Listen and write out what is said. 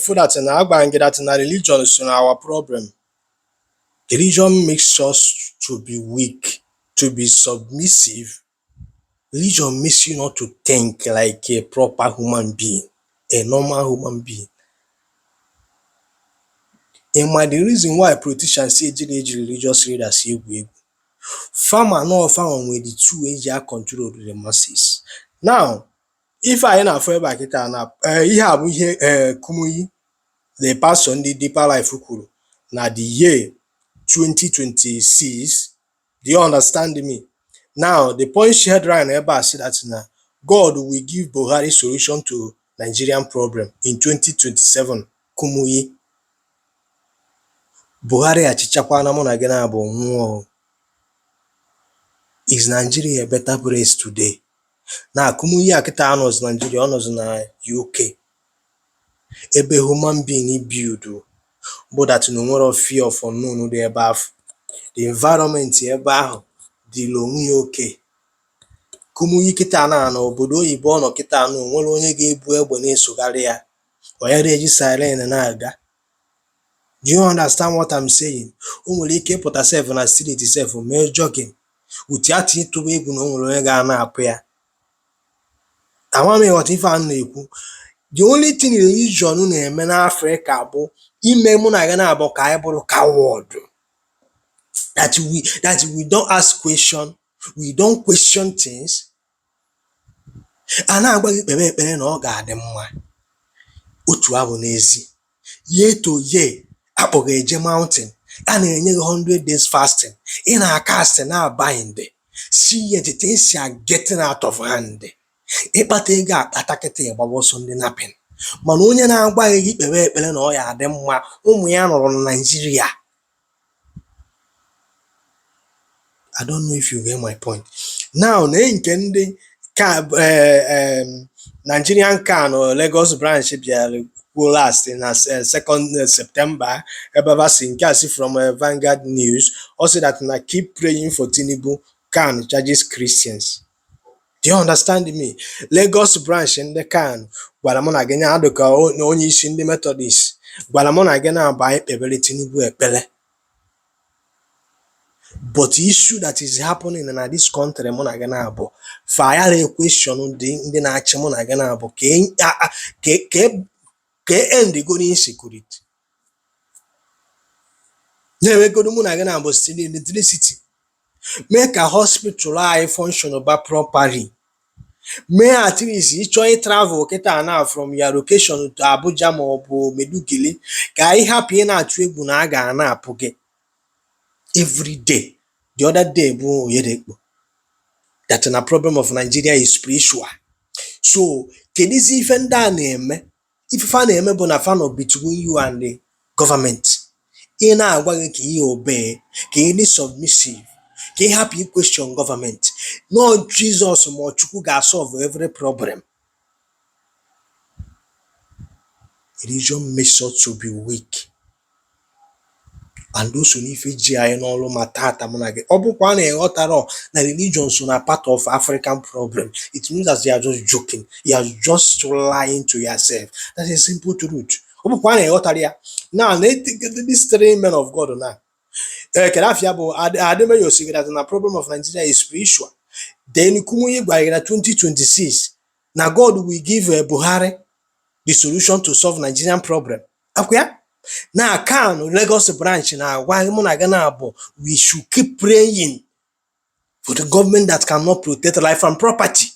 For that na agbanyeghị that na religion is na our problem. Religion makes us to be weak, to be submissive. Religion makes you not to think like a proper human being, a normal human being. And my the reason why politicians say age religious leaders egwu. Farmer no farmer with the two age control the masses. Now, if I na-afọ ebe a kịta na ihe a bụ ihe Kumuyi the pastor ndị Deeper Life kwuru na the year 2026. Do you understand me? Now, the Punch headline ebe a say that na God will give Buhari solution to Nigerian problem in 2027. Kumuyi. Buhari achichakwana mụ na gị na-abụ nwụọ. Is Nigeria a better place today? Na Kumuyi akịta anọzi Nigeria, ọ nọzi na UK. Ebe human being build but that no nwere fear of unknown dị ebe ahụ. The environment ebe ahụ dị onwe okay. Kumuyi kịta na obodo oyibo ọ nọ kịta na nwere onye ga-ebu egbe na-esogharị ya. Onye reji siren na-aga. Do you understand what I'm saying? O nwere ike ịpụta self na street self mee jogging. Uti ati ịtụba egwu na o nwere onye ga na-apụ ya. Ama m ịghọta ife a na-ekwu. The only thing religion na-eme n'Africa bụ ime mụ na gị na-abụ ka anyị bụrụ coward. That we don't ask question, we don't question things. A na-agba gị kpere ekpere na ọ ga-adị mma. Otu abụ n'ezi. Year to year, akpọga eje mountain. A na-enye gị 100 days fasting. Ị na-cast na bind. See the things are getting out of hand. Ịkpata ego akpata kịta ịgbawa ọsọ ndị napin. Mana onye na-agba gị kpere ekpere na ọ ya adị mma, ụmụ ya nọrọ na Nigeria. I don't know if you get my point. Now, na nke ndị Nigerian can or Lagos branch bịara kwuo last na 2nd September ebe si nke asị from Vanguard News. Also that na keep praying for Tinubu can charges Christians. Do you understand me? Lagos branch ndị can gwara mụ na gị nya adụ ka onye isi ndị Methodist gwara mụ na gị na-agba ekpebere Tinubu ekpere. But the issue that is happening in this country mụ na gị na-abụ fire question ndị na-achị mụ na gị na-abụ ka end go insecurity. Na-enwegodo mụ na gị na-abụ still electricity. Make a hospital anyị function properly. May at least ịchọ travel kịta na from your location to Abuja ma ọ bụ Medugili ka anyị hapụ ị na-atụ egwu na a ga na-apụ gị every day. The other day bụ Oyedekpo. That na problem of Nigeria is spiritual. So kedizi ife ndị a na-eme? Ife a na-eme bụ na fan of between you and the government. Ị na-agwa gị ka ị obey, ka ị dị submissive, ka ị hapụ question government. No Jesus ma Chukwu ga-solve every problem. Religion makes us to be weak. And those who need ji anyị n'ọlụ ma tata mụ na gị. Ọ bụkwa na ịghọtara na religion so na part of African problem. It means that you are just joking. You are just lying to yourself. That's a simple truth. Ọ bụkwa na ịghọtara ya. Now, these 3 men of God now. Kedafia bụ Ademeyo sị that na problem of Nigeria is spiritual. Then Kumuyi gwara na 2026 na God will give Buhari the solution to solve Nigerian problem. Akwa na can Lagos branch na why mụ na gị na-abụ we should keep praying for the government that cannot protect life and property.